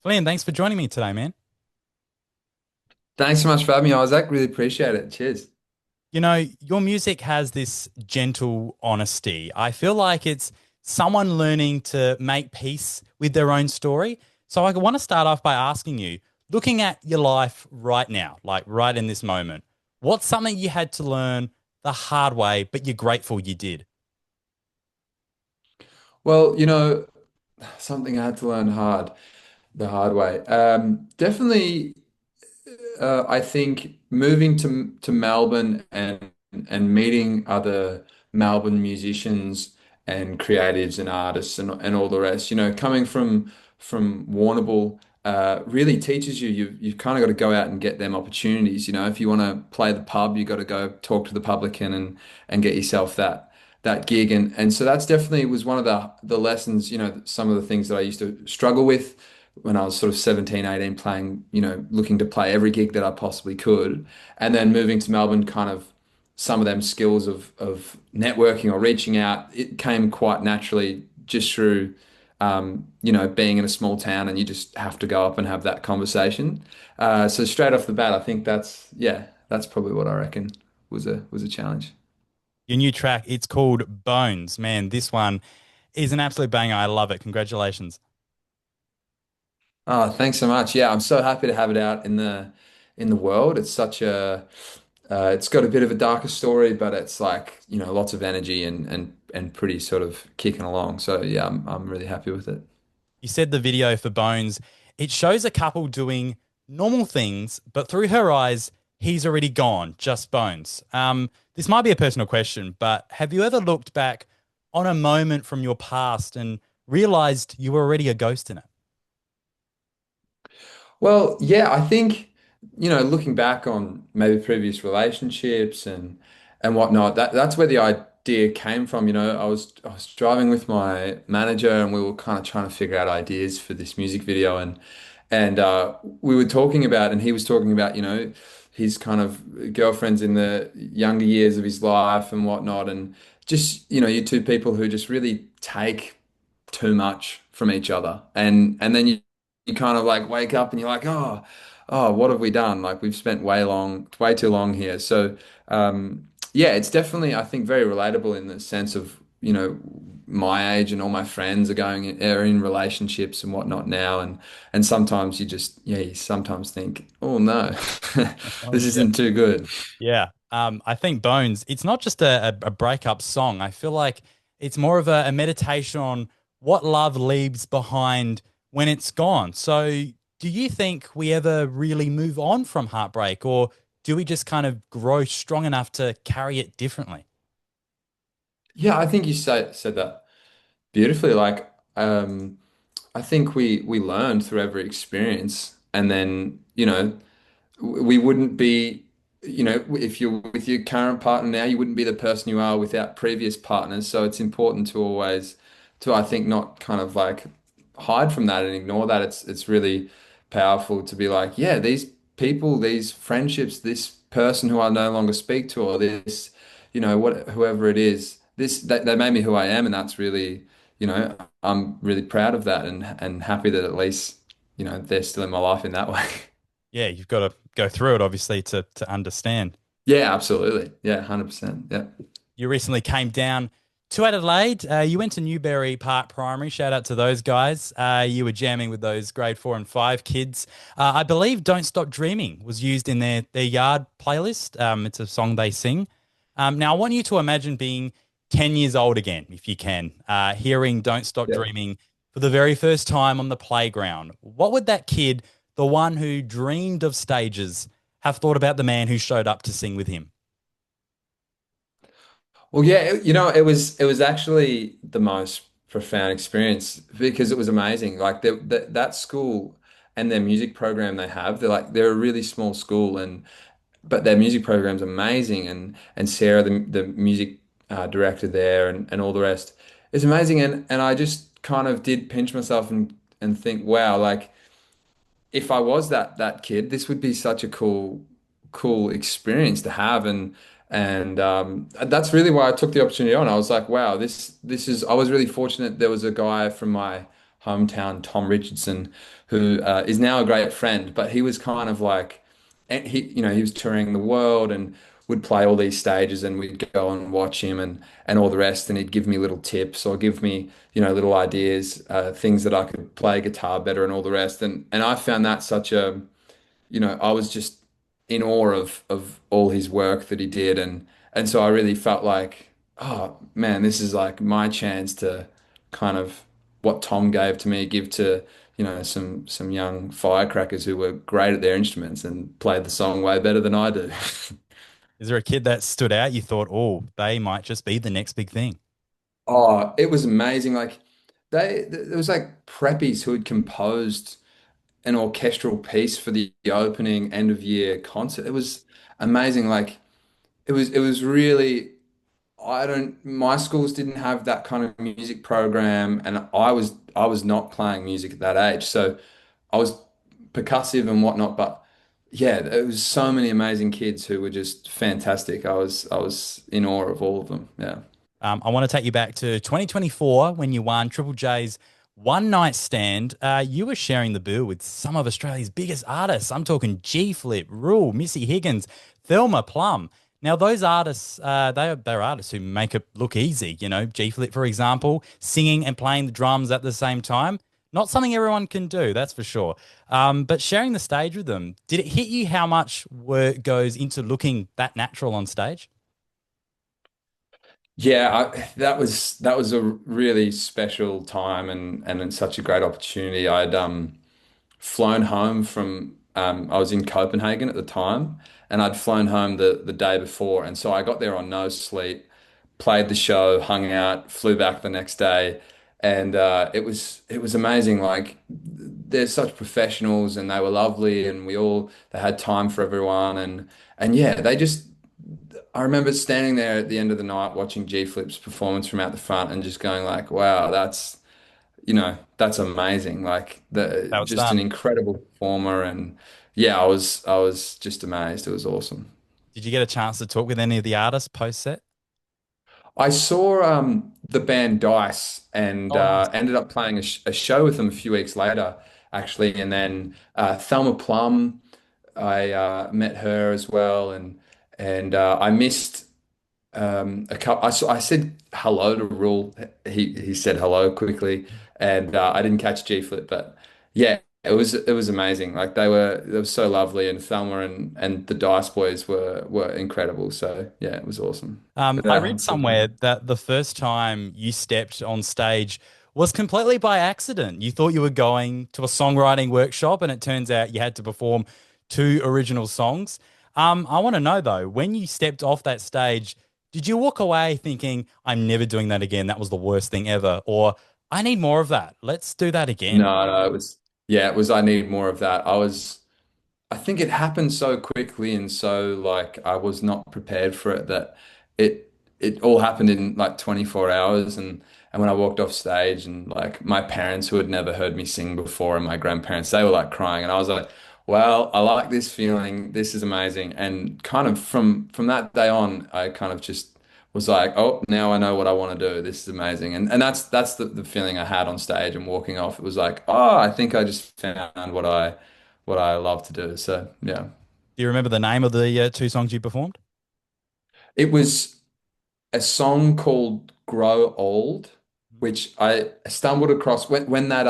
Flynn, thanks for joining me today, man. Thanks so much for having me, Isaac. Really appreciate it. Cheers. Your music has this gentle honesty. I feel like it's someone learning to make peace with their own story. So I want to start off by asking you, looking at your life right now, like right in this moment, what's something you had to learn the hard way, but you're grateful you did? Well, something I had to learn the hard way. Definitely, I think moving to Melbourne and meeting other Melbourne musicians and creatives and artists and all the rest. Coming from Warrnambool really teaches you you've kind of got to go out and get them opportunities. If you want to play the pub, you got to go talk to the publican and get yourself that gig. And so that's definitely was one of the lessons. Some of the things that I used to struggle with when I was sort of 17, 18, playing, looking to play every gig that I possibly could. And then moving to Melbourne, kind of some of them skills of networking or reaching out, it came quite naturally just through, being in a small town and you just have to go up and have that conversation. So straight off the bat, I think that's probably what I reckon was a challenge. Your new track, it's called Bones. Man, this one is an absolute banger. I love it. Congratulations. Oh, thanks so much. Yeah, I'm so happy to have it out in the world. It's such a it's got a bit of a darker story, but it's like, lots of energy and pretty sort of kicking along. So yeah, I'm really happy with it. You said the video for Bones, it shows a couple doing normal things, but through her eyes, he's already gone, just Bones. This might be a personal question, but have you ever looked back on a moment from your past and realized you were already a ghost in it? Well, yeah, I think, looking back on maybe previous relationships and whatnot, that's where the idea came from. I was driving with my manager and we were kind of trying to figure out ideas for this music video and we were talking about and he was talking about, his kind of girlfriends in the younger years of his life and whatnot, and just, you two people who just really take too much from each other. And then you kind of like wake up and you're like, oh, what have we done? Like we've spent way too long here. So yeah, it's definitely, I think, very relatable in the sense of, my age and all my friends are in relationships and whatnot now. And sometimes you sometimes think, oh no, Oh, this shit. isn't too good. Yeah. I think Bones, it's not just a breakup song. I feel like it's more of a meditation on what love leaves behind when it's gone. So, do you think we ever really move on from heartbreak, or do we just kind of grow strong enough to carry it differently? Yeah, I think you said that beautifully. Like, I think we learn through every experience, and then, we wouldn't be, if you're with your current partner now, you wouldn't be the person you are without previous partners. So it's important to always, I think, not kind of like hide from that and ignore that. It's really powerful to be like, yeah, these people, these friendships, this person who I no longer speak to, or this, whoever it is, they made me who I am, and that's really, I'm really proud of that and happy that at least, they're still in my life in that way. Yeah, you've got to go through it, obviously, to understand. Yeah, absolutely. Yeah, 100%. Yeah. You recently came down to Adelaide. You went to Newberry Park Primary. Shout out to those guys. You were jamming with those grade 4 and 5 kids. I believe "Don't Stop Dreaming" was used in their yard playlist. It's a song they sing. Now, I want you to imagine being 10 years old again, if you can, hearing "Don't Stop Yeah. Dreaming" for the very first time on the playground. What would that kid, the one who dreamed of stages, have thought about the man who showed up to sing with him? Well, yeah, it was actually the most profound experience because it was amazing. Like that school and their music program they have, they're a really small school, and but their music program's amazing, and Sarah, the music director there, and all the rest is amazing. And I just kind of did pinch myself and think, wow, like, if I was that kid, this would be such a cool experience to have, and that's really why I took the opportunity on. I was like, wow, this is. I was really fortunate. There was a guy from my hometown, Tom Richardson, who is now a great friend, but he was kind of like, and he was touring the world and would play all these stages, and we'd go and watch him and all the rest, and he'd give me little tips or give me, little ideas, things that I could play guitar better and all the rest, and I found that such a I was just in awe of all his work that he did, and so I really felt like, oh man, this is like my chance to kind of what Tom gave to me, give to, some young firecrackers who were great at their instruments and played the song way better than I do. Is there a kid that stood out? You thought, oh, they might just be the next big thing. Oh, it was amazing. Like there was like preppies who had composed an orchestral piece for the opening end of year concert. It was amazing. Like it was really my schools didn't have that kind of music program, and I was not playing music at that age. So I was percussive and whatnot, but yeah, there was so many amazing kids who were just fantastic. I was in awe of all of them. Yeah. I want to take you back to 2024 when you won Triple J's One Night Stand. You were sharing the bill with some of Australia's biggest artists. I'm talking G Flip, Rule, Missy Higgins, Thelma Plum. Now, those artists, they're artists who make it look easy. G Flip, for example, singing and playing the drums at the same time. Not something everyone can do, that's for sure. But sharing the stage with them, did it hit you how much work goes into looking that natural on stage? Yeah, that was a really special time and it's such a great opportunity. I'd flown home from I was in Copenhagen at the time, and I'd flown home the day before, and so I got there on no sleep, played the show, hung out, flew back the next day, and it was amazing. Like they're such professionals, and they were lovely, and they had time for everyone, and yeah, I remember standing there at the end of the night watching G Flip's performance from out the front and just going like, wow, that's amazing. Like That was just an done. incredible performer, and yeah, I was just amazed. It was awesome. Did you get a chance to talk with any of the artists post set? I saw the band Dice and Oh, nice. ended up playing a show with them a few weeks later, actually, and then Thelma Plum, I met her as well, and I missed. A couple, I said hello to Rule. He said hello quickly, and I didn't catch G Flip, but yeah, it was amazing. Like they were so lovely, and Thelma and the Dice Boys were incredible. So yeah, it was awesome. But, I read somewhere that the first time you stepped on stage was completely by accident. You thought you were going to a songwriting workshop, and it turns out you had to perform two original songs. I want to know though, when you stepped off that stage, did you walk away thinking, I'm never doing that again? That was the worst thing ever. Or I need more of that. Let's do that again. no, no, yeah, it was. I need more of that. I think it happened so quickly and so like I was not prepared for it that it it all happened in like 24 hours and when I walked off stage and like my parents who had never heard me sing before and my grandparents they were like crying and I was like, well, I like this feeling. This is amazing. And kind of from that day on, I kind of just was like, oh, now I know what I want to do. This is amazing. And that's the feeling I had on stage and walking off. It was like, oh, I think I just found what I love to do. So yeah, Do you remember the name of the two songs you performed? it was a song called "Grow Old," which I stumbled across when that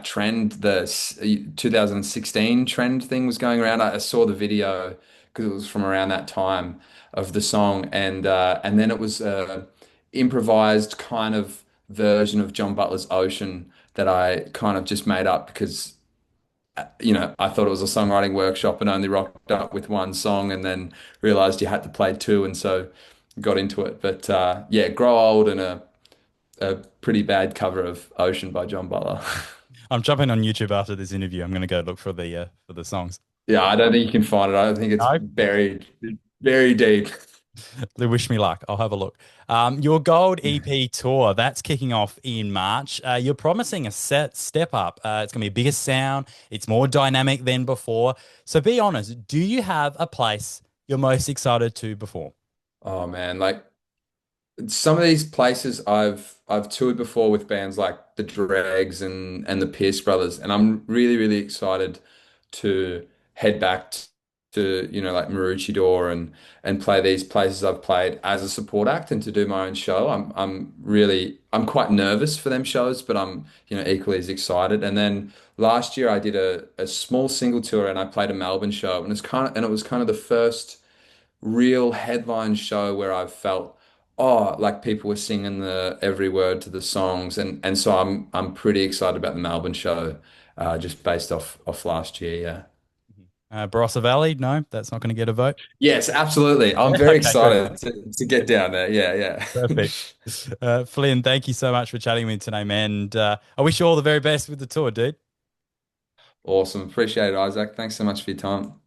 trend, the 2016 trend thing was going around. I saw the video because it was from around that time of the song, and then it was a improvised kind of version of John Butler's Ocean that I kind of just made up because I thought it was a songwriting workshop and only rocked up with one song and then realized you had to play two and so got into it. But yeah, Grow Old and a pretty bad cover of Ocean by John Butler. I'm jumping on YouTube after this interview. I'm going to go look for the songs. Yeah, I don't think you can find it. I think it's No, buried very deep. they wish me luck. I'll have a look. Your Gold EP tour, that's kicking off in March. You're promising a set step up. It's going to be a bigger sound. It's more dynamic than before. So be honest, do you have a place you're most excited to perform? Oh man, like some of these places I've toured before with bands like the Dregs and the Pierce Brothers, and I'm really excited to head back to like Maroochydore and play these places I've played as a support act and to do my own show. I'm quite nervous for them shows, but I'm equally as excited. And then last year I did a small single tour and I played a Melbourne show, and it was kind of the first real headline show where I've felt, oh, like people were singing the every word to the songs, and so I'm pretty excited about the Melbourne show, just based off last year. Yeah. Barossa Valley? No, that's not going to get a vote. Yes, absolutely. I'm Yeah, very okay, good. excited to get down there. Yeah, yeah. Perfect. Flynn, thank you so much for chatting with me today, man. And I wish you all the very best with the tour, dude. Awesome. Appreciate it, Isaac. Thanks so much for your time.